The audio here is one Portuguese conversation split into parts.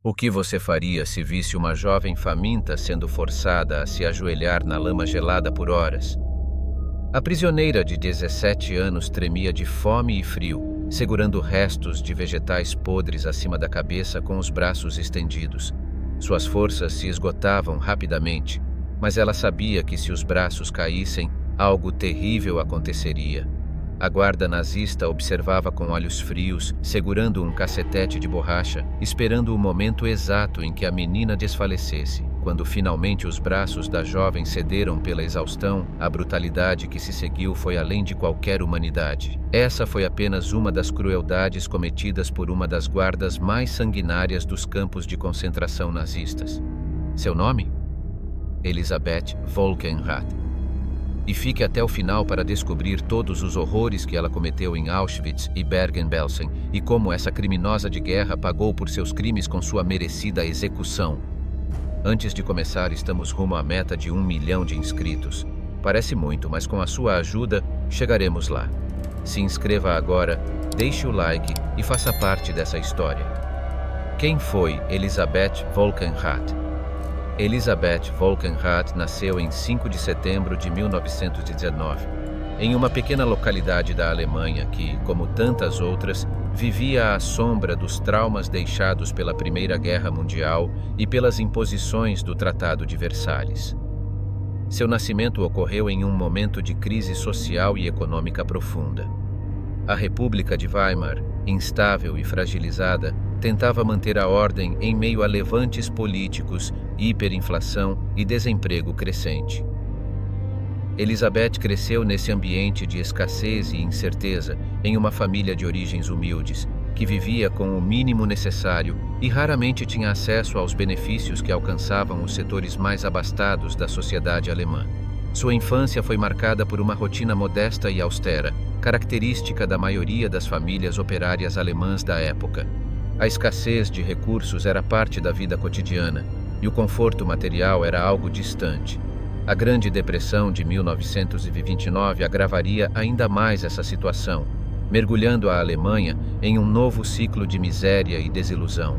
O que você faria se visse uma jovem faminta sendo forçada a se ajoelhar na lama gelada por horas? A prisioneira de 17 anos tremia de fome e frio, segurando restos de vegetais podres acima da cabeça com os braços estendidos. Suas forças se esgotavam rapidamente, mas ela sabia que se os braços caíssem, algo terrível aconteceria. A guarda nazista observava com olhos frios, segurando um cacetete de borracha, esperando o momento exato em que a menina desfalecesse. Quando finalmente os braços da jovem cederam pela exaustão, a brutalidade que se seguiu foi além de qualquer humanidade. Essa foi apenas uma das crueldades cometidas por uma das guardas mais sanguinárias dos campos de concentração nazistas. Seu nome? Elisabeth Volkenrath. E fique até o final para descobrir todos os horrores que ela cometeu em Auschwitz e Bergen-Belsen e como essa criminosa de guerra pagou por seus crimes com sua merecida execução. Antes de começar, estamos rumo à meta de 1 milhão de inscritos. Parece muito, mas com a sua ajuda, chegaremos lá. Se inscreva agora, deixe o like e faça parte dessa história. Quem foi Elisabeth Volkenrath? Elisabeth Volkenrath nasceu em 5 de setembro de 1919, em uma pequena localidade da Alemanha que, como tantas outras, vivia à sombra dos traumas deixados pela Primeira Guerra Mundial e pelas imposições do Tratado de Versalhes. Seu nascimento ocorreu em um momento de crise social e econômica profunda. A República de Weimar, instável e fragilizada, tentava manter a ordem em meio a levantes políticos, hiperinflação e desemprego crescente. Elisabeth cresceu nesse ambiente de escassez e incerteza em uma família de origens humildes, que vivia com o mínimo necessário e raramente tinha acesso aos benefícios que alcançavam os setores mais abastados da sociedade alemã. Sua infância foi marcada por uma rotina modesta e austera, característica da maioria das famílias operárias alemãs da época. A escassez de recursos era parte da vida cotidiana, e o conforto material era algo distante. A Grande Depressão de 1929 agravaria ainda mais essa situação, mergulhando a Alemanha em um novo ciclo de miséria e desilusão.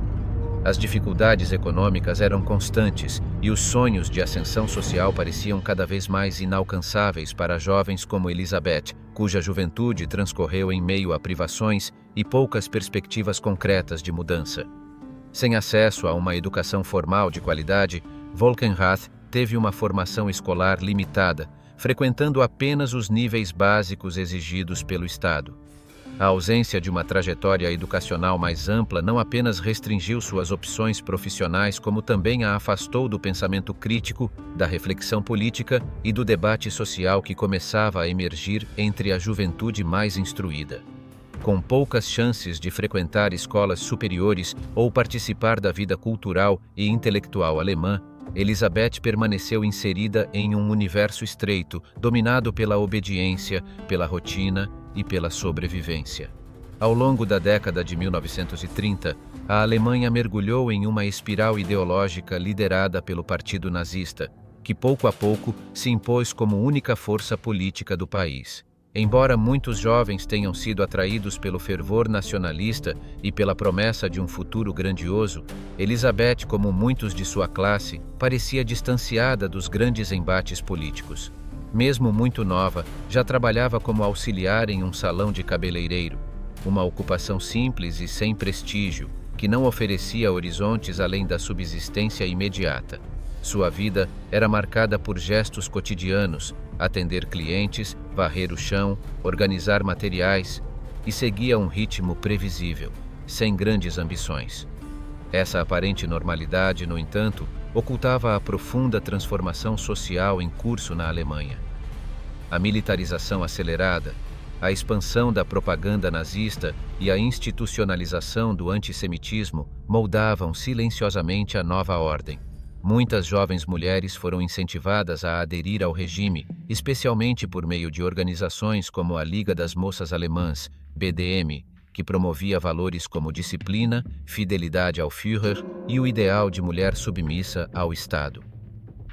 As dificuldades econômicas eram constantes e os sonhos de ascensão social pareciam cada vez mais inalcançáveis para jovens como Elisabeth, cuja juventude transcorreu em meio a privações e poucas perspectivas concretas de mudança. Sem acesso a uma educação formal de qualidade, Volkenrath teve uma formação escolar limitada, frequentando apenas os níveis básicos exigidos pelo Estado. A ausência de uma trajetória educacional mais ampla não apenas restringiu suas opções profissionais, como também a afastou do pensamento crítico, da reflexão política e do debate social que começava a emergir entre a juventude mais instruída. Com poucas chances de frequentar escolas superiores ou participar da vida cultural e intelectual alemã, Elisabeth permaneceu inserida em um universo estreito, dominado pela obediência, pela rotina e pela sobrevivência. Ao longo da década de 1930, a Alemanha mergulhou em uma espiral ideológica liderada pelo Partido Nazista, que pouco a pouco se impôs como única força política do país. Embora muitos jovens tenham sido atraídos pelo fervor nacionalista e pela promessa de um futuro grandioso, Elisabeth, como muitos de sua classe, parecia distanciada dos grandes embates políticos. Mesmo muito nova, já trabalhava como auxiliar em um salão de cabeleireiro, uma ocupação simples e sem prestígio, que não oferecia horizontes além da subsistência imediata. Sua vida era marcada por gestos cotidianos, atender clientes, varrer o chão, organizar materiais, e seguia um ritmo previsível, sem grandes ambições. Essa aparente normalidade, no entanto, ocultava a profunda transformação social em curso na Alemanha. A militarização acelerada, a expansão da propaganda nazista e a institucionalização do antissemitismo moldavam silenciosamente a nova ordem. Muitas jovens mulheres foram incentivadas a aderir ao regime, especialmente por meio de organizações como a Liga das Moças Alemãs, BDM, que promovia valores como disciplina, fidelidade ao Führer e o ideal de mulher submissa ao Estado.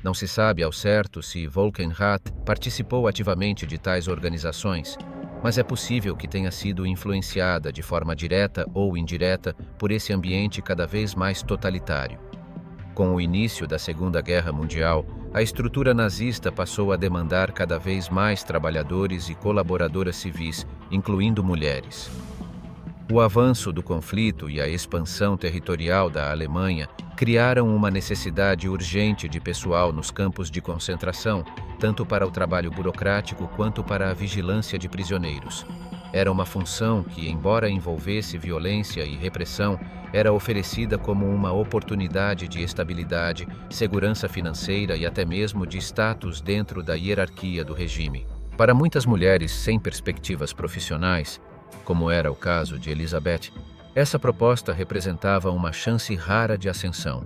Não se sabe ao certo se Volkenrath participou ativamente de tais organizações, mas é possível que tenha sido influenciada de forma direta ou indireta por esse ambiente cada vez mais totalitário. Com o início da Segunda Guerra Mundial, a estrutura nazista passou a demandar cada vez mais trabalhadores e colaboradoras civis, incluindo mulheres. O avanço do conflito e a expansão territorial da Alemanha criaram uma necessidade urgente de pessoal nos campos de concentração, tanto para o trabalho burocrático quanto para a vigilância de prisioneiros. Era uma função que, embora envolvesse violência e repressão, era oferecida como uma oportunidade de estabilidade, segurança financeira e até mesmo de status dentro da hierarquia do regime. Para muitas mulheres sem perspectivas profissionais, como era o caso de Elisabeth, essa proposta representava uma chance rara de ascensão.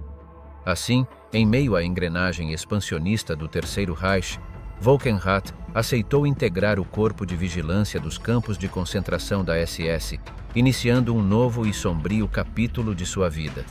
Assim, em meio à engrenagem expansionista do Terceiro Reich, Volkenrath aceitou integrar o corpo de vigilância dos campos de concentração da SS, iniciando um novo e sombrio capítulo de sua vida.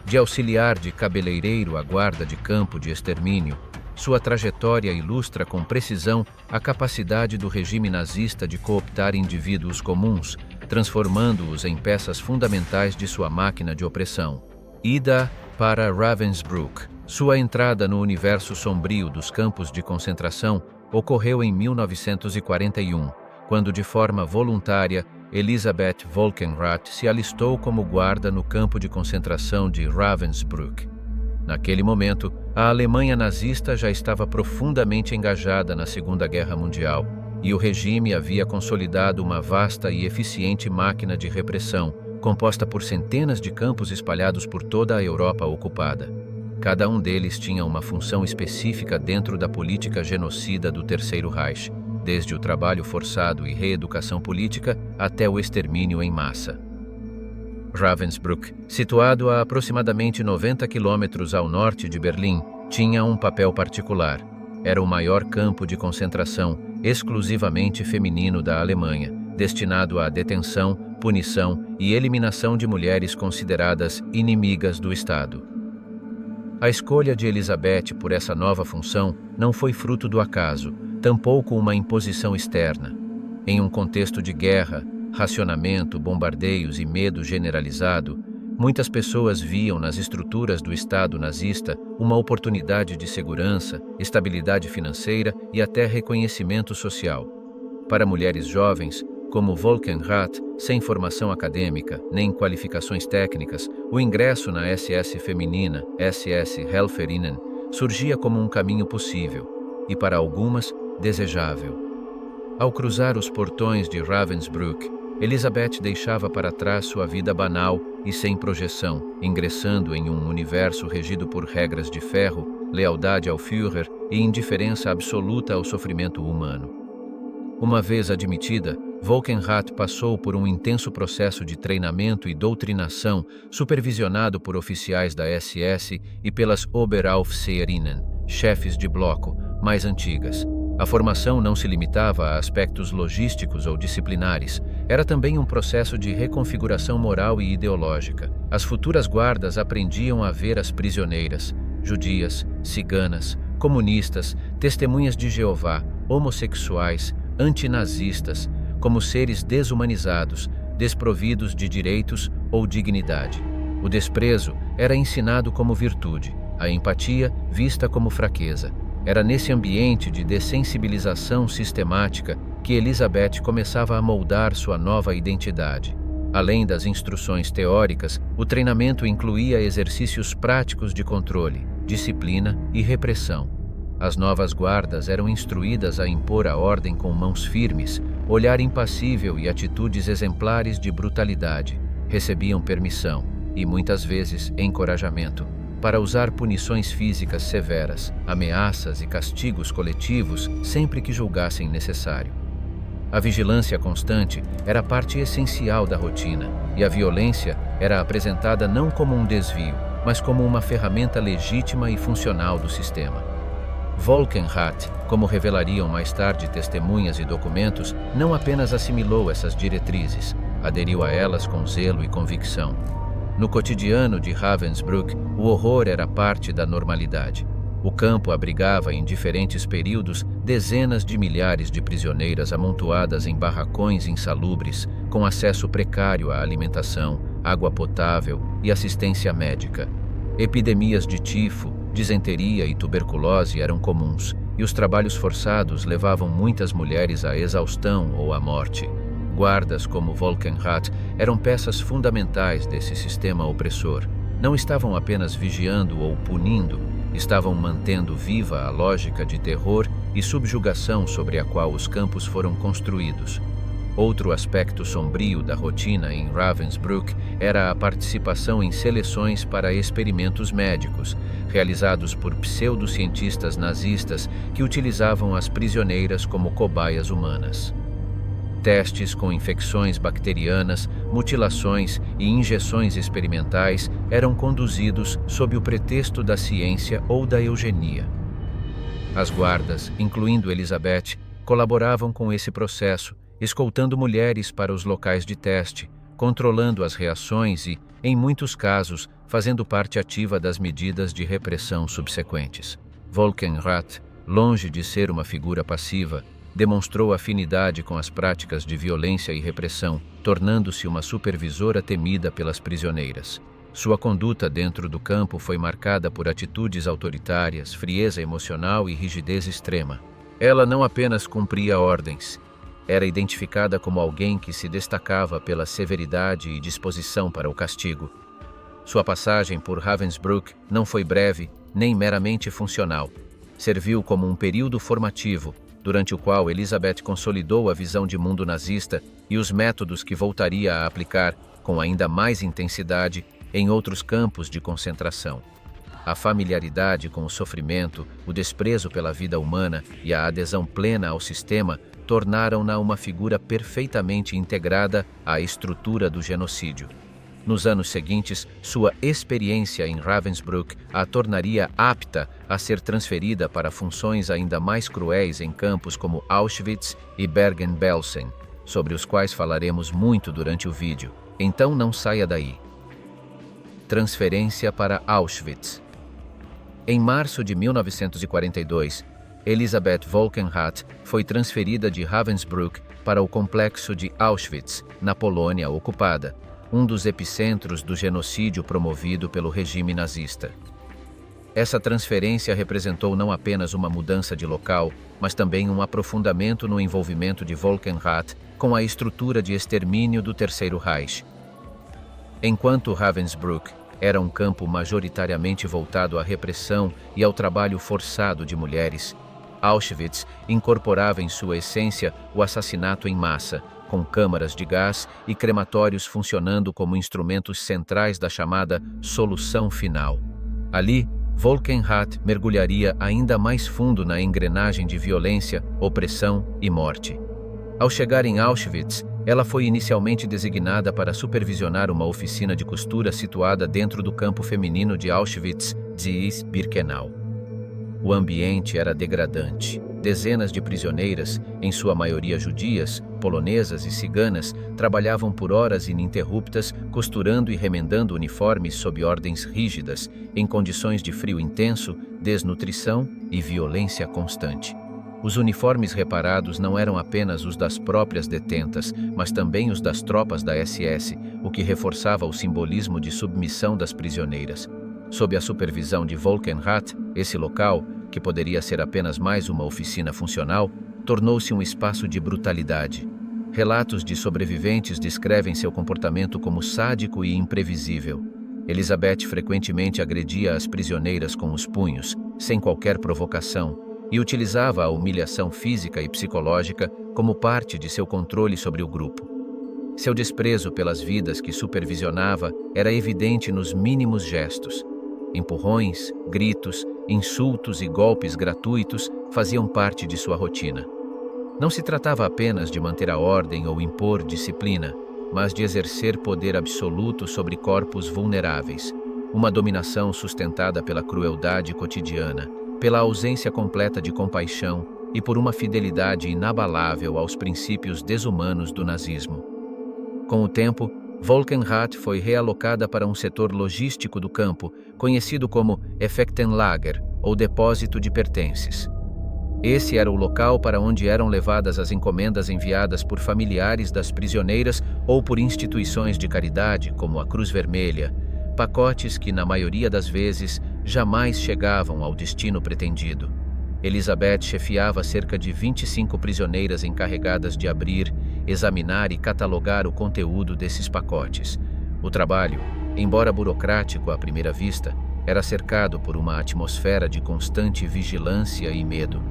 De auxiliar de cabeleireiro à guarda de campo de extermínio, sua trajetória ilustra com precisão a capacidade do regime nazista de cooptar indivíduos comuns, transformando-os em peças fundamentais de sua máquina de opressão. Ida para Ravensbrück. Sua entrada no universo sombrio dos campos de concentração ocorreu em 1941, quando, de forma voluntária, Elisabeth Volkenrath se alistou como guarda no campo de concentração de Ravensbrück. Naquele momento, a Alemanha nazista já estava profundamente engajada na Segunda Guerra Mundial e o regime havia consolidado uma vasta e eficiente máquina de repressão, composta por centenas de campos espalhados por toda a Europa ocupada. Cada um deles tinha uma função específica dentro da política genocida do Terceiro Reich, desde o trabalho forçado e reeducação política até o extermínio em massa. Ravensbrück, situado a aproximadamente 90 quilômetros ao norte de Berlim, tinha um papel particular. Era o maior campo de concentração exclusivamente feminino da Alemanha, destinado à detenção, punição e eliminação de mulheres consideradas inimigas do Estado. A escolha de Elisabeth por essa nova função não foi fruto do acaso, tampouco uma imposição externa. Em um contexto de guerra, racionamento, bombardeios e medo generalizado, muitas pessoas viam nas estruturas do Estado nazista uma oportunidade de segurança, estabilidade financeira e até reconhecimento social. Para mulheres jovens, como Volkenrath, sem formação acadêmica nem qualificações técnicas, o ingresso na SS feminina, SS Helferinnen, surgia como um caminho possível e, para algumas, desejável. Ao cruzar os portões de Ravensbrück, Elisabeth deixava para trás sua vida banal e sem projeção, ingressando em um universo regido por regras de ferro, lealdade ao Führer e indiferença absoluta ao sofrimento humano. Uma vez admitida, Volkenrath passou por um intenso processo de treinamento e doutrinação supervisionado por oficiais da SS e pelas Oberaufseherinnen, chefes de bloco, mais antigas. A formação não se limitava a aspectos logísticos ou disciplinares, era também um processo de reconfiguração moral e ideológica. As futuras guardas aprendiam a ver as prisioneiras, judias, ciganas, comunistas, testemunhas de Jeová, homossexuais, antinazistas, como seres desumanizados, desprovidos de direitos ou dignidade. O desprezo era ensinado como virtude, a empatia vista como fraqueza. Era nesse ambiente de dessensibilização sistemática que Elisabeth começava a moldar sua nova identidade. Além das instruções teóricas, o treinamento incluía exercícios práticos de controle, disciplina e repressão. As novas guardas eram instruídas a impor a ordem com mãos firmes, olhar impassível e atitudes exemplares de brutalidade. Recebiam permissão, e muitas vezes encorajamento, para usar punições físicas severas, ameaças e castigos coletivos sempre que julgassem necessário. A vigilância constante era parte essencial da rotina, e a violência era apresentada não como um desvio, mas como uma ferramenta legítima e funcional do sistema. Volkenrath, como revelariam mais tarde testemunhas e documentos, não apenas assimilou essas diretrizes, aderiu a elas com zelo e convicção. No cotidiano de Ravensbrück, o horror era parte da normalidade. O campo abrigava em diferentes períodos dezenas de milhares de prisioneiras amontoadas em barracões insalubres, com acesso precário à alimentação, água potável e assistência médica. Epidemias de tifo, disenteria e tuberculose eram comuns, e os trabalhos forçados levavam muitas mulheres à exaustão ou à morte. Guardas como Volkenrath eram peças fundamentais desse sistema opressor. Não estavam apenas vigiando ou punindo, estavam mantendo viva a lógica de terror e subjugação sobre a qual os campos foram construídos. Outro aspecto sombrio da rotina em Ravensbrück era a participação em seleções para experimentos médicos, realizados por pseudocientistas nazistas que utilizavam as prisioneiras como cobaias humanas. Testes com infecções bacterianas, mutilações e injeções experimentais eram conduzidos sob o pretexto da ciência ou da eugenia. As guardas, incluindo Elizabeth, colaboravam com esse processo, escoltando mulheres para os locais de teste, controlando as reações e, em muitos casos, fazendo parte ativa das medidas de repressão subsequentes. Volkenrath, longe de ser uma figura passiva, demonstrou afinidade com as práticas de violência e repressão, tornando-se uma supervisora temida pelas prisioneiras. Sua conduta dentro do campo foi marcada por atitudes autoritárias, frieza emocional e rigidez extrema. Ela não apenas cumpria ordens, era identificada como alguém que se destacava pela severidade e disposição para o castigo. Sua passagem por Ravensbrück não foi breve nem meramente funcional. Serviu como um período formativo, durante o qual Elizabeth consolidou a visão de mundo nazista e os métodos que voltaria a aplicar com ainda mais intensidade em outros campos de concentração. A familiaridade com o sofrimento, o desprezo pela vida humana e a adesão plena ao sistema tornaram-na uma figura perfeitamente integrada à estrutura do genocídio. Nos anos seguintes, sua experiência em Ravensbrück a tornaria apta a ser transferida para funções ainda mais cruéis em campos como Auschwitz e Bergen-Belsen, sobre os quais falaremos muito durante o vídeo. Então não saia daí. Transferência para Auschwitz. Em março de 1942, Elizabeth Volkenrath foi transferida de Ravensbrück para o complexo de Auschwitz, na Polônia ocupada, um dos epicentros do genocídio promovido pelo regime nazista. Essa transferência representou não apenas uma mudança de local, mas também um aprofundamento no envolvimento de Volkenrath com a estrutura de extermínio do Terceiro Reich. Enquanto Ravensbrück era um campo majoritariamente voltado à repressão e ao trabalho forçado de mulheres, Auschwitz incorporava em sua essência o assassinato em massa, com câmaras de gás e crematórios funcionando como instrumentos centrais da chamada solução final. Ali, Volkenrath mergulharia ainda mais fundo na engrenagem de violência, opressão e morte. Ao chegar em Auschwitz, ela foi inicialmente designada para supervisionar uma oficina de costura situada dentro do campo feminino de Auschwitz-Birkenau. O ambiente era degradante. Dezenas de prisioneiras, em sua maioria judias, polonesas e ciganas, trabalhavam por horas ininterruptas, costurando e remendando uniformes sob ordens rígidas, em condições de frio intenso, desnutrição e violência constante. Os uniformes reparados não eram apenas os das próprias detentas, mas também os das tropas da SS, o que reforçava o simbolismo de submissão das prisioneiras. Sob a supervisão de Volkenrath, esse local, que poderia ser apenas mais uma oficina funcional, tornou-se um espaço de brutalidade. Relatos de sobreviventes descrevem seu comportamento como sádico e imprevisível. Elizabeth frequentemente agredia as prisioneiras com os punhos, sem qualquer provocação, e utilizava a humilhação física e psicológica como parte de seu controle sobre o grupo. Seu desprezo pelas vidas que supervisionava era evidente nos mínimos gestos. Empurrões, gritos, insultos e golpes gratuitos faziam parte de sua rotina. Não se tratava apenas de manter a ordem ou impor disciplina, mas de exercer poder absoluto sobre corpos vulneráveis, uma dominação sustentada pela crueldade cotidiana, pela ausência completa de compaixão e por uma fidelidade inabalável aos princípios desumanos do nazismo. Com o tempo, Volkenrath foi realocada para um setor logístico do campo, conhecido como Effektenlager, ou depósito de pertences. Esse era o local para onde eram levadas as encomendas enviadas por familiares das prisioneiras ou por instituições de caridade, como a Cruz Vermelha, pacotes que, na maioria das vezes, jamais chegavam ao destino pretendido. Elizabeth chefiava cerca de 25 prisioneiras encarregadas de abrir, examinar e catalogar o conteúdo desses pacotes. O trabalho, embora burocrático à primeira vista, era cercado por uma atmosfera de constante vigilância e medo.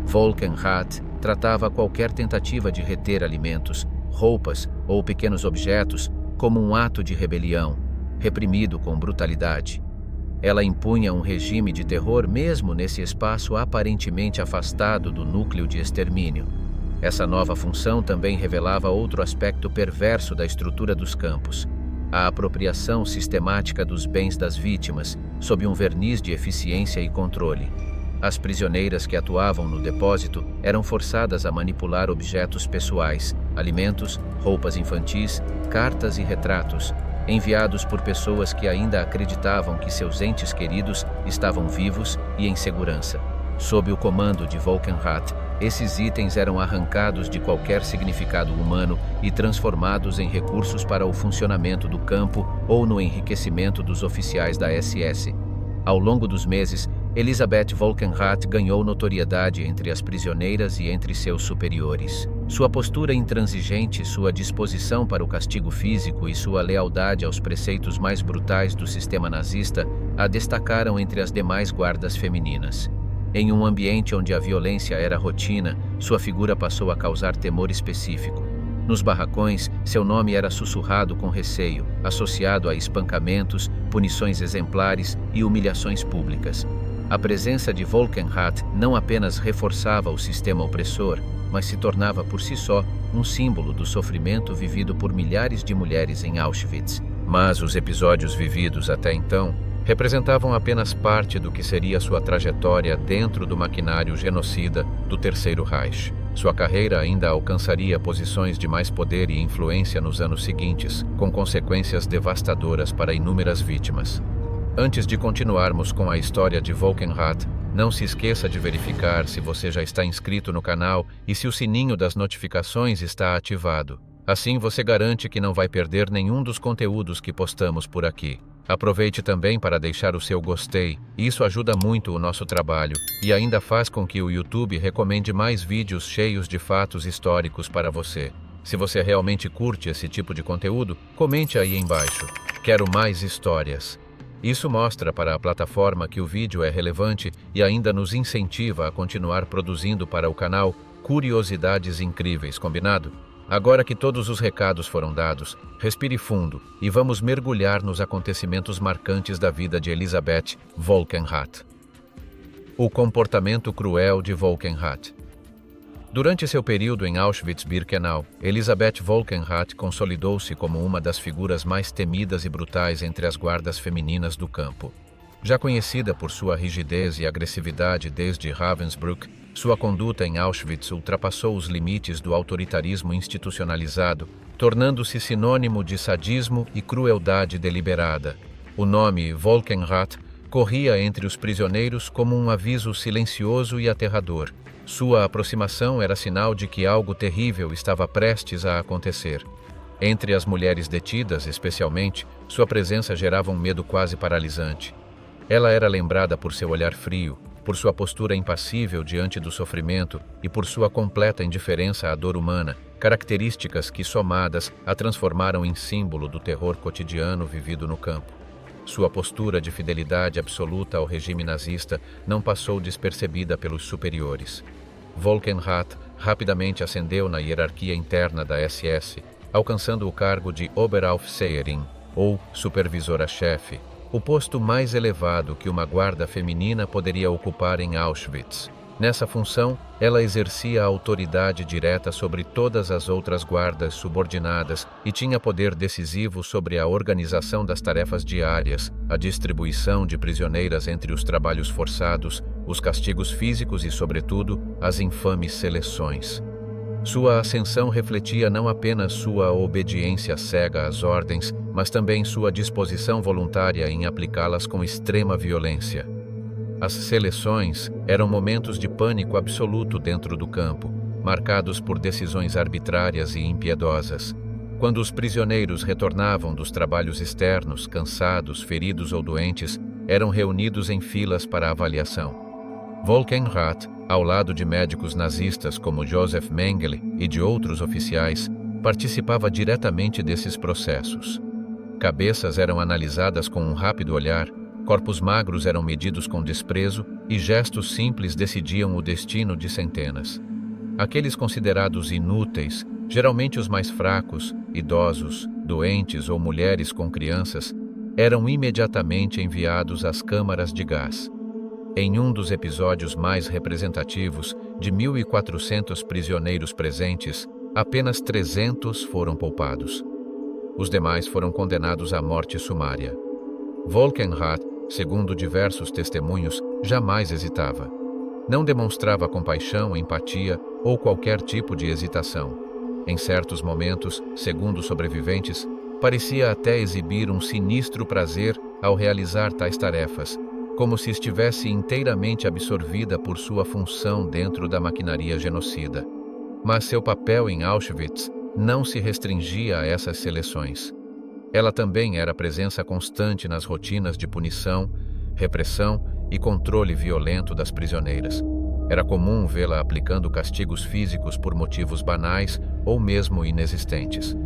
Volkenrath tratava qualquer tentativa de reter alimentos, roupas ou pequenos objetos como um ato de rebelião, reprimido com brutalidade. Ela impunha um regime de terror mesmo nesse espaço aparentemente afastado do núcleo de extermínio. Essa nova função também revelava outro aspecto perverso da estrutura dos campos: a apropriação sistemática dos bens das vítimas, sob um verniz de eficiência e controle. As prisioneiras que atuavam no depósito eram forçadas a manipular objetos pessoais, alimentos, roupas infantis, cartas e retratos, enviados por pessoas que ainda acreditavam que seus entes queridos estavam vivos e em segurança. Sob o comando de Volkenrath, esses itens eram arrancados de qualquer significado humano e transformados em recursos para o funcionamento do campo ou no enriquecimento dos oficiais da SS. Ao longo dos meses, Elizabeth Volkenrath ganhou notoriedade entre as prisioneiras e entre seus superiores. Sua postura intransigente, sua disposição para o castigo físico e sua lealdade aos preceitos mais brutais do sistema nazista a destacaram entre as demais guardas femininas. Em um ambiente onde a violência era rotina, sua figura passou a causar temor específico. Nos barracões, seu nome era sussurrado com receio, associado a espancamentos, punições exemplares e humilhações públicas. A presença de Volkenrath não apenas reforçava o sistema opressor, mas se tornava por si só um símbolo do sofrimento vivido por milhares de mulheres em Auschwitz. Mas os episódios vividos até então representavam apenas parte do que seria sua trajetória dentro do maquinário genocida do Terceiro Reich. Sua carreira ainda alcançaria posições de mais poder e influência nos anos seguintes, com consequências devastadoras para inúmeras vítimas. Antes de continuarmos com a história de Volkenrath, não se esqueça de verificar se você já está inscrito no canal e se o sininho das notificações está ativado. Assim você garante que não vai perder nenhum dos conteúdos que postamos por aqui. Aproveite também para deixar o seu gostei, isso ajuda muito o nosso trabalho e ainda faz com que o YouTube recomende mais vídeos cheios de fatos históricos para você. Se você realmente curte esse tipo de conteúdo, comente aí embaixo. Quero mais histórias. Isso mostra para a plataforma que o vídeo é relevante e ainda nos incentiva a continuar produzindo para o canal curiosidades incríveis, combinado? Agora que todos os recados foram dados, respire fundo e vamos mergulhar nos acontecimentos marcantes da vida de Elizabeth Volkenrath. O comportamento cruel de Volkenrath. Durante seu período em Auschwitz-Birkenau, Elizabeth Volkenrath consolidou-se como uma das figuras mais temidas e brutais entre as guardas femininas do campo. Já conhecida por sua rigidez e agressividade desde Ravensbrück, sua conduta em Auschwitz ultrapassou os limites do autoritarismo institucionalizado, tornando-se sinônimo de sadismo e crueldade deliberada. O nome Volkenrath corria entre os prisioneiros como um aviso silencioso e aterrador. Sua aproximação era sinal de que algo terrível estava prestes a acontecer. Entre as mulheres detidas, especialmente, sua presença gerava um medo quase paralisante. Ela era lembrada por seu olhar frio, por sua postura impassível diante do sofrimento e por sua completa indiferença à dor humana, características que, somadas, a transformaram em símbolo do terror cotidiano vivido no campo. Sua postura de fidelidade absoluta ao regime nazista não passou despercebida pelos superiores. Volkenrath rapidamente ascendeu na hierarquia interna da SS, alcançando o cargo de Oberaufseherin, ou supervisora-chefe, o posto mais elevado que uma guarda feminina poderia ocupar em Auschwitz. Nessa função, ela exercia a autoridade direta sobre todas as outras guardas subordinadas e tinha poder decisivo sobre a organização das tarefas diárias, a distribuição de prisioneiras entre os trabalhos forçados, os castigos físicos e, sobretudo, as infames seleções. Sua ascensão refletia não apenas sua obediência cega às ordens, mas também sua disposição voluntária em aplicá-las com extrema violência. As seleções eram momentos de pânico absoluto dentro do campo, marcados por decisões arbitrárias e impiedosas. Quando os prisioneiros retornavam dos trabalhos externos, cansados, feridos ou doentes, eram reunidos em filas para avaliação. Volkenrath, ao lado de médicos nazistas como Josef Mengele e de outros oficiais, participava diretamente desses processos. Cabeças eram analisadas com um rápido olhar, corpos magros eram medidos com desprezo e gestos simples decidiam o destino de centenas. Aqueles considerados inúteis, geralmente os mais fracos, idosos, doentes ou mulheres com crianças, eram imediatamente enviados às câmaras de gás. Em um dos episódios mais representativos, de 1.400 prisioneiros presentes, apenas 300 foram poupados. Os demais foram condenados à morte sumária. Volkenrath, segundo diversos testemunhos, jamais hesitava. Não demonstrava compaixão, empatia ou qualquer tipo de hesitação. Em certos momentos, segundo sobreviventes, parecia até exibir um sinistro prazer ao realizar tais tarefas, como se estivesse inteiramente absorvida por sua função dentro da maquinaria genocida. Mas seu papel em Auschwitz não se restringia a essas seleções. Ela também era presença constante nas rotinas de punição, repressão e controle violento das prisioneiras. Era comum vê-la aplicando castigos físicos por motivos banais ou mesmo inexistentes.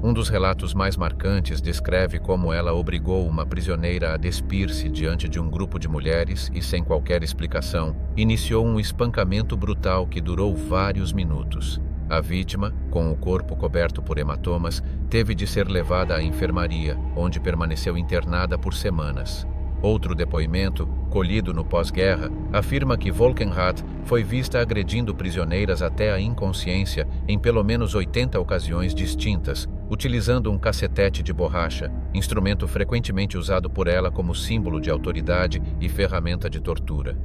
Um dos relatos mais marcantes descreve como ela obrigou uma prisioneira a despir-se diante de um grupo de mulheres e, sem qualquer explicação, iniciou um espancamento brutal que durou vários minutos. A vítima, com o corpo coberto por hematomas, teve de ser levada à enfermaria, onde permaneceu internada por semanas. Outro depoimento, colhido no pós-guerra, afirma que Volkenrath foi vista agredindo prisioneiras até a inconsciência em pelo menos 80 ocasiões distintas, utilizando um cacetete de borracha, instrumento frequentemente usado por ela como símbolo de autoridade e ferramenta de tortura.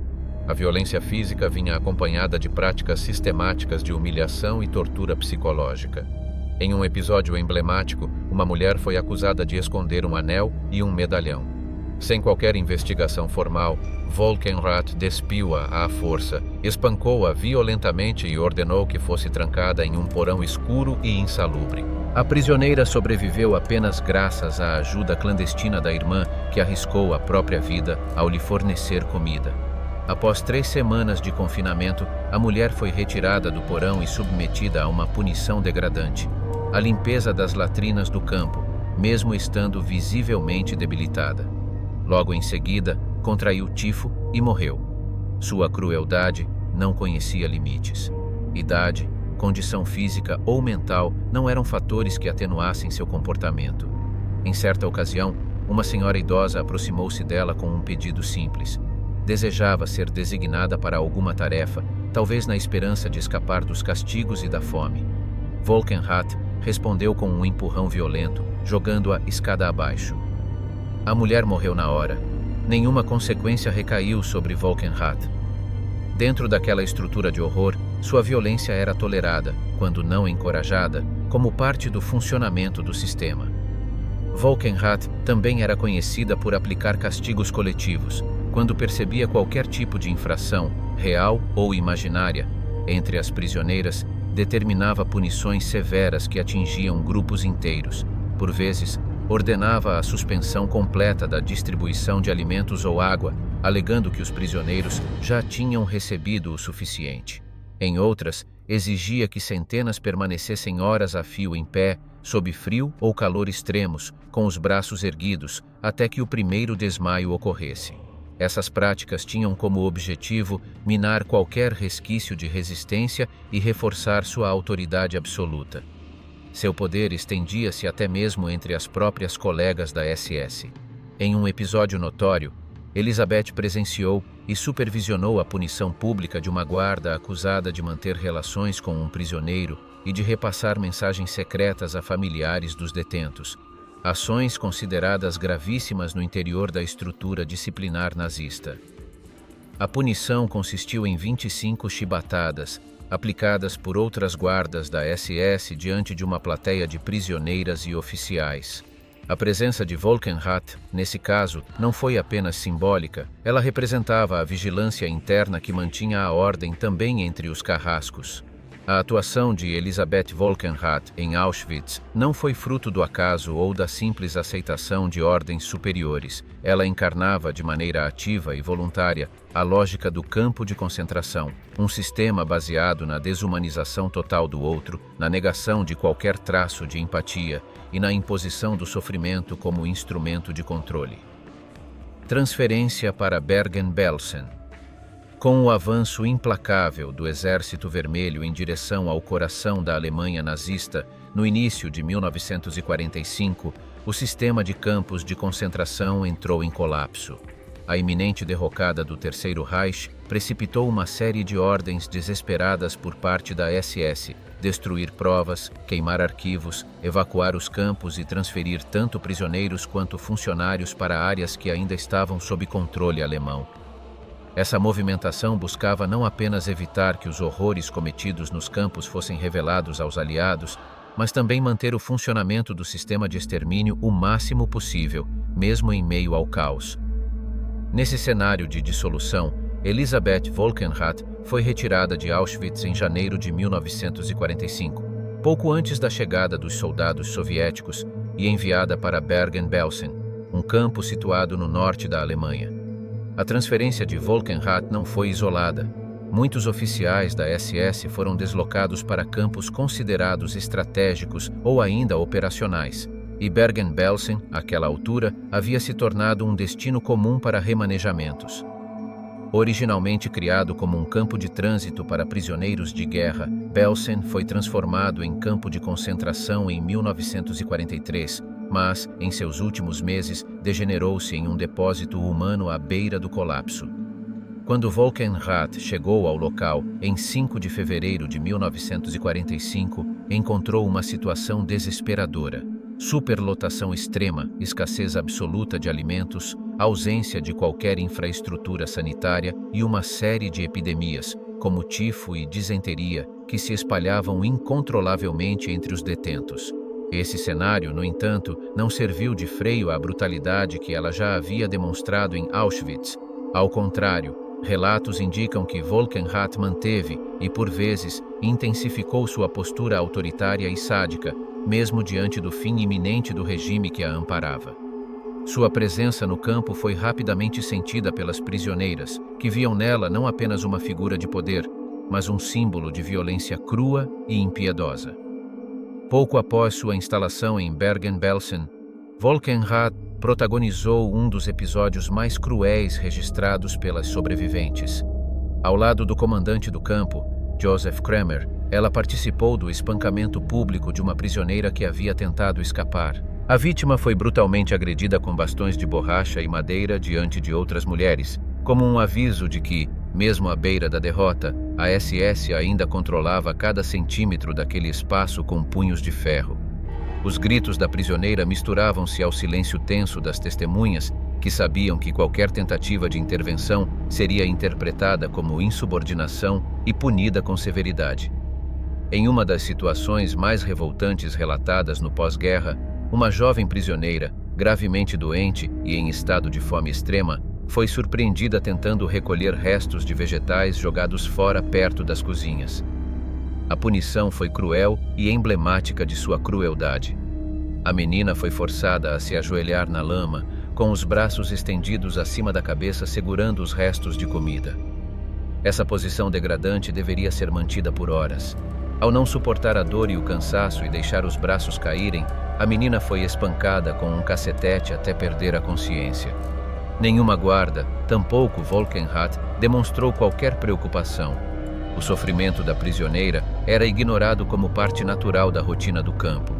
A violência física vinha acompanhada de práticas sistemáticas de humilhação e tortura psicológica. Em um episódio emblemático, uma mulher foi acusada de esconder um anel e um medalhão. Sem qualquer investigação formal, Volkenrath despiu-a à força, espancou-a violentamente e ordenou que fosse trancada em um porão escuro e insalubre. A prisioneira sobreviveu apenas graças à ajuda clandestina da irmã, que arriscou a própria vida ao lhe fornecer comida. Após 3 semanas de confinamento, a mulher foi retirada do porão e submetida a uma punição degradante: a limpeza das latrinas do campo, mesmo estando visivelmente debilitada. Logo em seguida, contraiu tifo e morreu. Sua crueldade não conhecia limites. Idade, condição física ou mental não eram fatores que atenuassem seu comportamento. Em certa ocasião, uma senhora idosa aproximou-se dela com um pedido simples. Desejava ser designada para alguma tarefa, talvez na esperança de escapar dos castigos e da fome. Volkenrath respondeu com um empurrão violento, jogando-a escada abaixo. A mulher morreu na hora. Nenhuma consequência recaiu sobre Volkenrath. Dentro daquela estrutura de horror, sua violência era tolerada, quando não encorajada, como parte do funcionamento do sistema. Volkenrath também era conhecida por aplicar castigos coletivos, quando percebia qualquer tipo de infração, real ou imaginária, entre as prisioneiras, determinava punições severas que atingiam grupos inteiros. Por vezes, ordenava a suspensão completa da distribuição de alimentos ou água, alegando que os prisioneiros já tinham recebido o suficiente. Em outras, exigia que centenas permanecessem horas a fio em pé, sob frio ou calor extremos, com os braços erguidos, até que o primeiro desmaio ocorresse. Essas práticas tinham como objetivo minar qualquer resquício de resistência e reforçar sua autoridade absoluta. Seu poder estendia-se até mesmo entre as próprias colegas da SS. Em um episódio notório, Elizabeth presenciou e supervisionou a punição pública de uma guarda acusada de manter relações com um prisioneiro e de repassar mensagens secretas a familiares dos detentos, ações consideradas gravíssimas no interior da estrutura disciplinar nazista. A punição consistiu em 25 chibatadas, aplicadas por outras guardas da SS diante de uma plateia de prisioneiras e oficiais. A presença de Volkenrath, nesse caso, não foi apenas simbólica, ela representava a vigilância interna que mantinha a ordem também entre os carrascos. A atuação de Elisabeth Volkenrath em Auschwitz não foi fruto do acaso ou da simples aceitação de ordens superiores. Ela encarnava de maneira ativa e voluntária a lógica do campo de concentração, um sistema baseado na desumanização total do outro, na negação de qualquer traço de empatia e na imposição do sofrimento como instrumento de controle. Transferência para Bergen-Belsen. Com o avanço implacável do Exército Vermelho em direção ao coração da Alemanha nazista, no início de 1945, o sistema de campos de concentração entrou em colapso. A iminente derrocada do Terceiro Reich precipitou uma série de ordens desesperadas por parte da SS: destruir provas, queimar arquivos, evacuar os campos e transferir tanto prisioneiros quanto funcionários para áreas que ainda estavam sob controle alemão. Essa movimentação buscava não apenas evitar que os horrores cometidos nos campos fossem revelados aos aliados, mas também manter o funcionamento do sistema de extermínio o máximo possível, mesmo em meio ao caos. Nesse cenário de dissolução, Elisabeth Volkenrath foi retirada de Auschwitz em janeiro de 1945, pouco antes da chegada dos soldados soviéticos, e enviada para Bergen-Belsen, um campo situado no norte da Alemanha. A transferência de Volkenrath não foi isolada. Muitos oficiais da SS foram deslocados para campos considerados estratégicos ou ainda operacionais, e Bergen-Belsen, àquela altura, havia se tornado um destino comum para remanejamentos. Originalmente criado como um campo de trânsito para prisioneiros de guerra, Belsen foi transformado em campo de concentração em 1943, mas, em seus últimos meses, degenerou-se em um depósito humano à beira do colapso. Quando Volkenrath chegou ao local, em 5 de fevereiro de 1945, encontrou uma situação desesperadora. Superlotação extrema, escassez absoluta de alimentos, ausência de qualquer infraestrutura sanitária e uma série de epidemias, como tifo e disenteria, que se espalhavam incontrolavelmente entre os detentos. Esse cenário, no entanto, não serviu de freio à brutalidade que ela já havia demonstrado em Auschwitz. Ao contrário, relatos indicam que Volkenrath manteve e, por vezes, intensificou sua postura autoritária e sádica, mesmo diante do fim iminente do regime que a amparava. Sua presença no campo foi rapidamente sentida pelas prisioneiras, que viam nela não apenas uma figura de poder, mas um símbolo de violência crua e impiedosa. Pouco após sua instalação em Bergen-Belsen, Volkenrath protagonizou um dos episódios mais cruéis registrados pelas sobreviventes. Ao lado do comandante do campo, Joseph Kramer, ela participou do espancamento público de uma prisioneira que havia tentado escapar. A vítima foi brutalmente agredida com bastões de borracha e madeira diante de outras mulheres, como um aviso de que, mesmo à beira da derrota, a SS ainda controlava cada centímetro daquele espaço com punhos de ferro. Os gritos da prisioneira misturavam-se ao silêncio tenso das testemunhas, que sabiam que qualquer tentativa de intervenção seria interpretada como insubordinação e punida com severidade. Em uma das situações mais revoltantes relatadas no pós-guerra, uma jovem prisioneira, gravemente doente e em estado de fome extrema, foi surpreendida tentando recolher restos de vegetais jogados fora perto das cozinhas. A punição foi cruel e emblemática de sua crueldade. A menina foi forçada a se ajoelhar na lama, com os braços estendidos acima da cabeça segurando os restos de comida. Essa posição degradante deveria ser mantida por horas. Ao não suportar a dor e o cansaço e deixar os braços caírem, a menina foi espancada com um cacetete até perder a consciência. Nenhuma guarda, tampouco Volkenrath, demonstrou qualquer preocupação. O sofrimento da prisioneira era ignorado como parte natural da rotina do campo.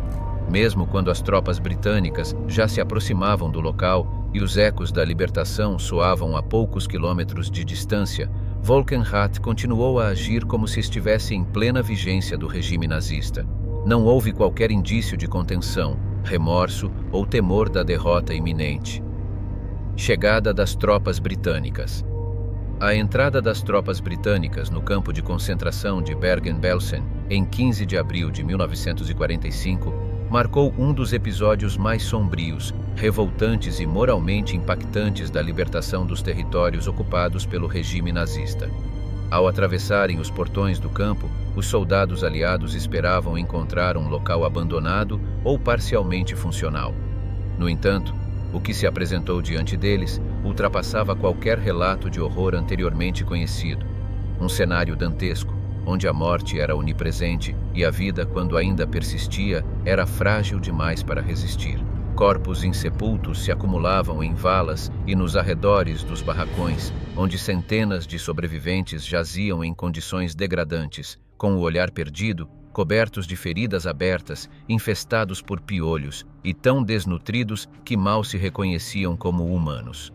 Mesmo quando as tropas britânicas já se aproximavam do local e os ecos da libertação soavam a poucos quilômetros de distância, Volkenrath continuou a agir como se estivesse em plena vigência do regime nazista. Não houve qualquer indício de contenção, remorso ou temor da derrota iminente. Chegada das tropas britânicas. A entrada das tropas britânicas no campo de concentração de Bergen-Belsen, em 15 de abril de 1945, marcou um dos episódios mais sombrios, revoltantes e moralmente impactantes da libertação dos territórios ocupados pelo regime nazista. Ao atravessarem os portões do campo, os soldados aliados esperavam encontrar um local abandonado ou parcialmente funcional. No entanto, o que se apresentou diante deles ultrapassava qualquer relato de horror anteriormente conhecido. Um cenário dantesco, onde a morte era onipresente e a vida, quando ainda persistia, era frágil demais para resistir. Corpos insepultos se acumulavam em valas e nos arredores dos barracões, onde centenas de sobreviventes jaziam em condições degradantes, com o olhar perdido, cobertos de feridas abertas, infestados por piolhos e tão desnutridos que mal se reconheciam como humanos.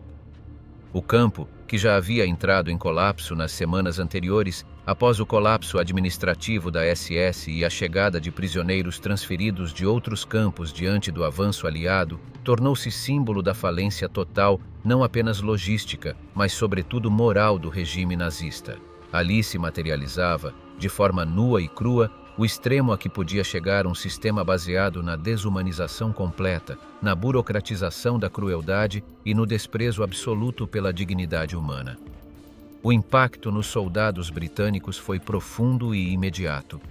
O campo, que já havia entrado em colapso nas semanas anteriores, após o colapso administrativo da SS e a chegada de prisioneiros transferidos de outros campos diante do avanço aliado, tornou-se símbolo da falência total, não apenas logística, mas sobretudo moral do regime nazista. Ali se materializava, de forma nua e crua, o extremo a que podia chegar um sistema baseado na desumanização completa, na burocratização da crueldade e no desprezo absoluto pela dignidade humana. O impacto nos soldados britânicos foi profundo e imediato.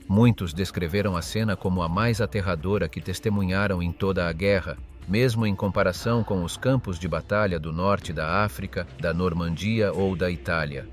Muitos descreveram a cena como a mais aterradora que testemunharam em toda a guerra, mesmo em comparação com os campos de batalha do norte da África, da Normandia ou da Itália.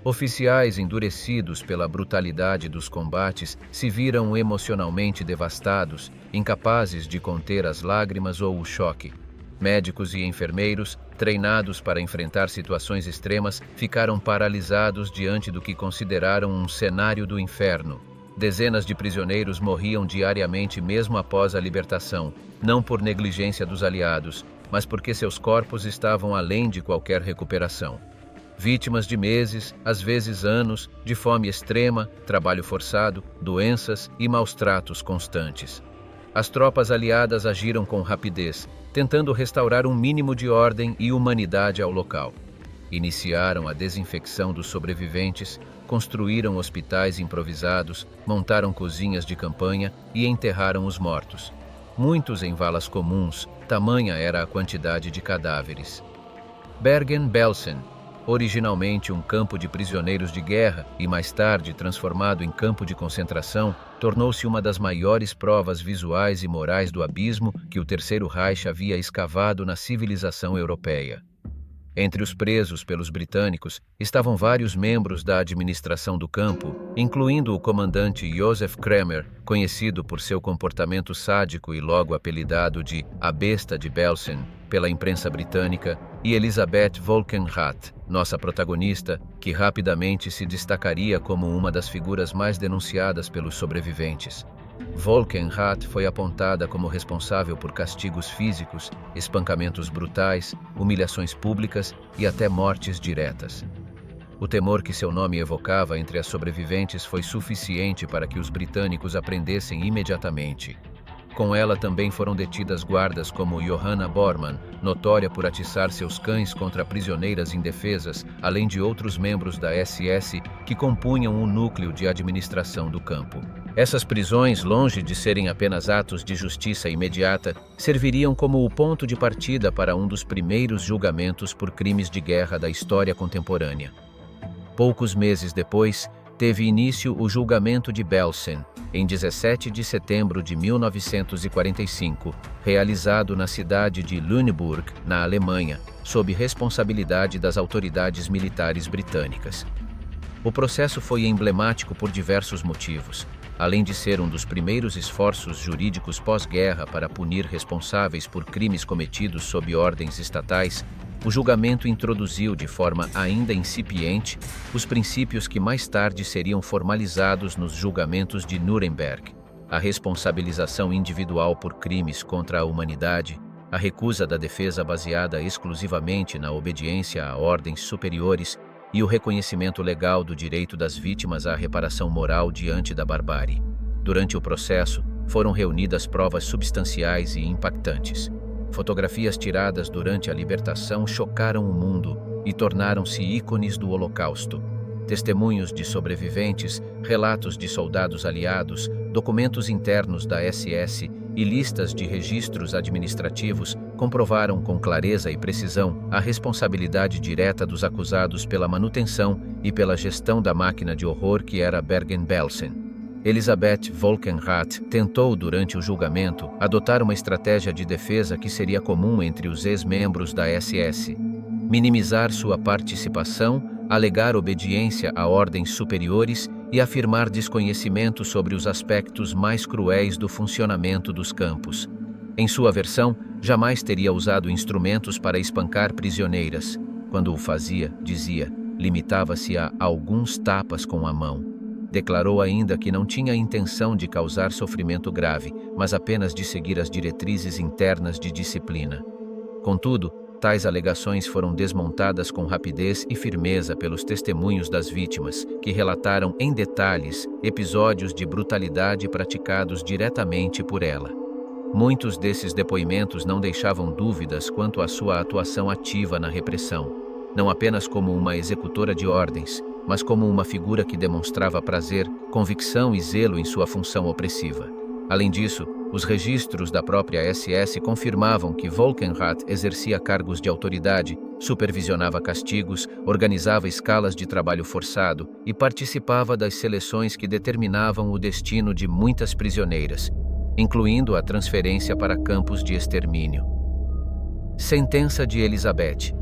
Oficiais endurecidos pela brutalidade dos combates se viram emocionalmente devastados, incapazes de conter as lágrimas ou o choque. Médicos e enfermeiros, treinados para enfrentar situações extremas, ficaram paralisados diante do que consideraram um cenário do inferno. Dezenas de prisioneiros morriam diariamente mesmo após a libertação, não por negligência dos aliados, mas porque seus corpos estavam além de qualquer recuperação. Vítimas de meses, às vezes anos, de fome extrema, trabalho forçado, doenças e maus-tratos constantes. As tropas aliadas agiram com rapidez, tentando restaurar um mínimo de ordem e humanidade ao local. Iniciaram a desinfecção dos sobreviventes, construíram hospitais improvisados, montaram cozinhas de campanha e enterraram os mortos. Muitos em valas comuns, tamanha era a quantidade de cadáveres. Bergen-Belsen, originalmente um campo de prisioneiros de guerra e mais tarde transformado em campo de concentração, tornou-se uma das maiores provas visuais e morais do abismo que o Terceiro Reich havia escavado na civilização europeia. Entre os presos pelos britânicos estavam vários membros da administração do campo, incluindo o comandante Josef Kremer, conhecido por seu comportamento sádico e logo apelidado de A Besta de Belsen pela imprensa britânica, e Elisabeth Volkenrath, nossa protagonista, que rapidamente se destacaria como uma das figuras mais denunciadas pelos sobreviventes. Volkenrath foi apontada como responsável por castigos físicos, espancamentos brutais, humilhações públicas e até mortes diretas. O temor que seu nome evocava entre as sobreviventes foi suficiente para que os britânicos aprendessem imediatamente. Com ela também foram detidas guardas como Johanna Bormann, notória por atiçar seus cães contra prisioneiras indefesas, além de outros membros da SS que compunham o núcleo de administração do campo. Essas prisões, longe de serem apenas atos de justiça imediata, serviriam como o ponto de partida para um dos primeiros julgamentos por crimes de guerra da história contemporânea. Poucos meses depois, teve início o julgamento de Belsen, em 17 de setembro de 1945, realizado na cidade de Lüneburg, na Alemanha, sob responsabilidade das autoridades militares britânicas. O processo foi emblemático por diversos motivos. Além de ser um dos primeiros esforços jurídicos pós-guerra para punir responsáveis por crimes cometidos sob ordens estatais, o julgamento introduziu de forma ainda incipiente os princípios que mais tarde seriam formalizados nos julgamentos de Nuremberg: a responsabilização individual por crimes contra a humanidade, a recusa da defesa baseada exclusivamente na obediência a ordens superiores e o reconhecimento legal do direito das vítimas à reparação moral diante da barbárie. Durante o processo, foram reunidas provas substanciais e impactantes. Fotografias tiradas durante a libertação chocaram o mundo e tornaram-se ícones do Holocausto. Testemunhos de sobreviventes, relatos de soldados aliados, documentos internos da SS e listas de registros administrativos comprovaram com clareza e precisão a responsabilidade direta dos acusados pela manutenção e pela gestão da máquina de horror que era Bergen-Belsen. Elisabeth Volkenrath tentou, durante o julgamento, adotar uma estratégia de defesa que seria comum entre os ex-membros da SS: minimizar sua participação, alegar obediência a ordens superiores e afirmar desconhecimento sobre os aspectos mais cruéis do funcionamento dos campos. Em sua versão, jamais teria usado instrumentos para espancar prisioneiras. Quando o fazia, dizia, limitava-se a alguns tapas com a mão. Declarou ainda que não tinha intenção de causar sofrimento grave, mas apenas de seguir as diretrizes internas de disciplina. Contudo, tais alegações foram desmontadas com rapidez e firmeza pelos testemunhos das vítimas, que relataram em detalhes episódios de brutalidade praticados diretamente por ela. Muitos desses depoimentos não deixavam dúvidas quanto à sua atuação ativa na repressão, não apenas como uma executora de ordens, mas como uma figura que demonstrava prazer, convicção e zelo em sua função opressiva. Além disso, os registros da própria SS confirmavam que Volkenrath exercia cargos de autoridade, supervisionava castigos, organizava escalas de trabalho forçado e participava das seleções que determinavam o destino de muitas prisioneiras, incluindo a transferência para campos de extermínio. Sentença de Elisabeth.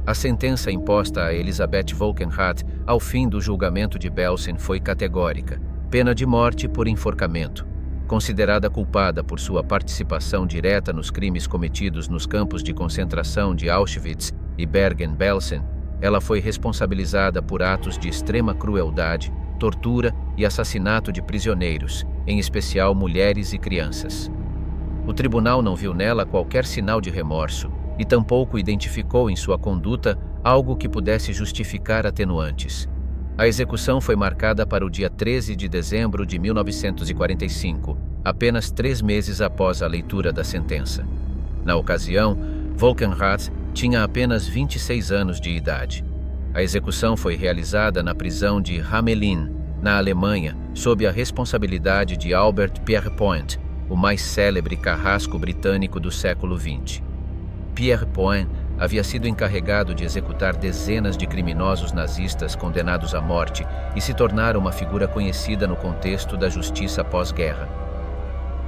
A sentença imposta a Elisabeth Volkenrath ao fim do julgamento de Belsen foi categórica: pena de morte por enforcamento. Considerada culpada por sua participação direta nos crimes cometidos nos campos de concentração de Auschwitz e Bergen-Belsen, ela foi responsabilizada por atos de extrema crueldade, tortura e assassinato de prisioneiros, em especial mulheres e crianças. O tribunal não viu nela qualquer sinal de remorso e tampouco identificou em sua conduta algo que pudesse justificar atenuantes. A execução foi marcada para o dia 13 de dezembro de 1945, apenas 3 meses após a leitura da sentença. Na ocasião, Volkenrath tinha apenas 26 anos de idade. A execução foi realizada na prisão de Hamelin, na Alemanha, sob a responsabilidade de Albert Pierrepoint, o mais célebre carrasco britânico do século XX. Pierrepoint havia sido encarregado de executar dezenas de criminosos nazistas condenados à morte e se tornar uma figura conhecida no contexto da justiça pós-guerra.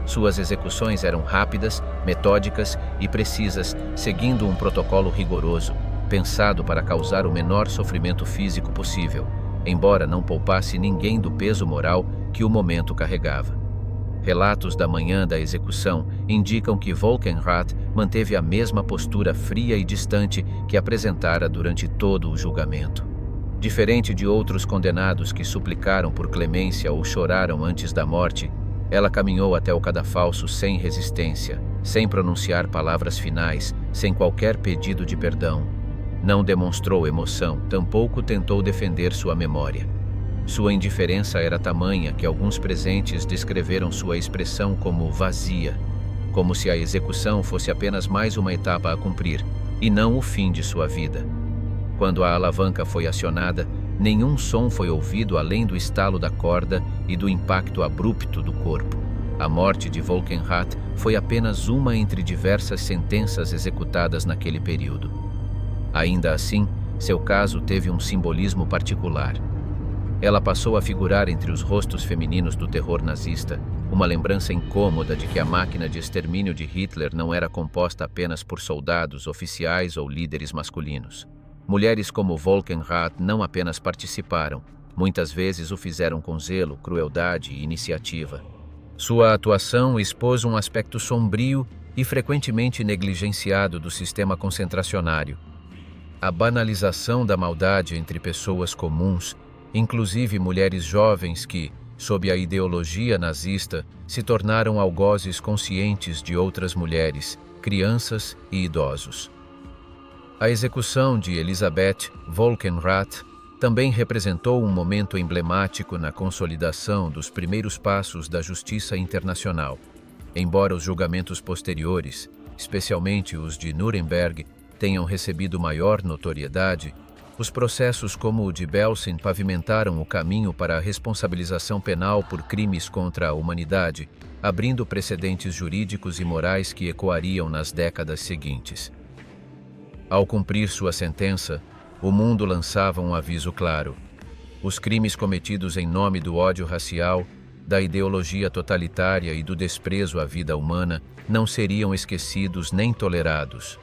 Suas execuções eram rápidas, metódicas e precisas, seguindo um protocolo rigoroso, pensado para causar o menor sofrimento físico possível, embora não poupasse ninguém do peso moral que o momento carregava. Relatos da manhã da execução indicam que Volkenrath manteve a mesma postura fria e distante que apresentara durante todo o julgamento. Diferente de outros condenados que suplicaram por clemência ou choraram antes da morte, ela caminhou até o cadafalso sem resistência, sem pronunciar palavras finais, sem qualquer pedido de perdão. Não demonstrou emoção, tampouco tentou defender sua memória. Sua indiferença era tamanha que alguns presentes descreveram sua expressão como vazia, como se a execução fosse apenas mais uma etapa a cumprir, e não o fim de sua vida. Quando a alavanca foi acionada, nenhum som foi ouvido além do estalo da corda e do impacto abrupto do corpo. A morte de Volkenrath foi apenas uma entre diversas sentenças executadas naquele período. Ainda assim, seu caso teve um simbolismo particular. Ela passou a figurar entre os rostos femininos do terror nazista, uma lembrança incômoda de que a máquina de extermínio de Hitler não era composta apenas por soldados, oficiais ou líderes masculinos. Mulheres como Volkenrath não apenas participaram, muitas vezes o fizeram com zelo, crueldade e iniciativa. Sua atuação expôs um aspecto sombrio e frequentemente negligenciado do sistema concentracionário. A banalização da maldade entre pessoas comuns, inclusive mulheres jovens que, sob a ideologia nazista, se tornaram algozes conscientes de outras mulheres, crianças e idosos. A execução de Elisabeth Volkenrath também representou um momento emblemático na consolidação dos primeiros passos da justiça internacional. Embora os julgamentos posteriores, especialmente os de Nuremberg, tenham recebido maior notoriedade, Os processos como o de Belsen pavimentaram o caminho para a responsabilização penal por crimes contra a humanidade, abrindo precedentes jurídicos e morais que ecoariam nas décadas seguintes. Ao cumprir sua sentença, o mundo lançava um aviso claro. Os crimes cometidos em nome do ódio racial, da ideologia totalitária e do desprezo à vida humana não seriam esquecidos nem tolerados.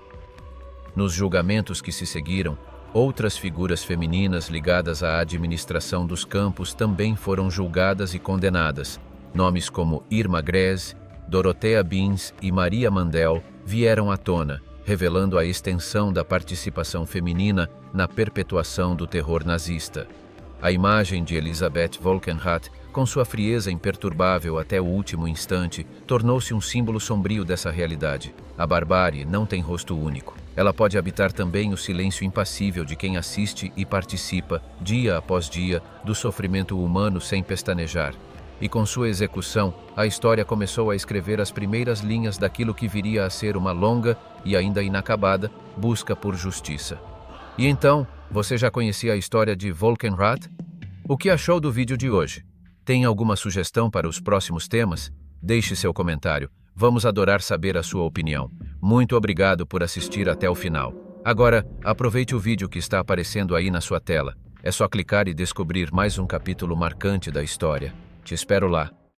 Nos julgamentos que se seguiram, outras figuras femininas ligadas à administração dos campos também foram julgadas e condenadas. Nomes como Irma Grese, Dorothea Beans e Maria Mandel vieram à tona, revelando a extensão da participação feminina na perpetuação do terror nazista. A imagem de Elisabeth Volkenrath, com sua frieza imperturbável até o último instante, tornou-se um símbolo sombrio dessa realidade. A barbárie não tem rosto único. Ela pode habitar também o silêncio impassível de quem assiste e participa, dia após dia, do sofrimento humano sem pestanejar. E com sua execução, a história começou a escrever as primeiras linhas daquilo que viria a ser uma longa e ainda inacabada busca por justiça. E então, você já conhecia a história de Volkenrath? O que achou do vídeo de hoje? Tem alguma sugestão para os próximos temas? Deixe seu comentário. Vamos adorar saber a sua opinião. Muito obrigado por assistir até o final. Agora, aproveite o vídeo que está aparecendo aí na sua tela. É só clicar e descobrir mais um capítulo marcante da história. Te espero lá.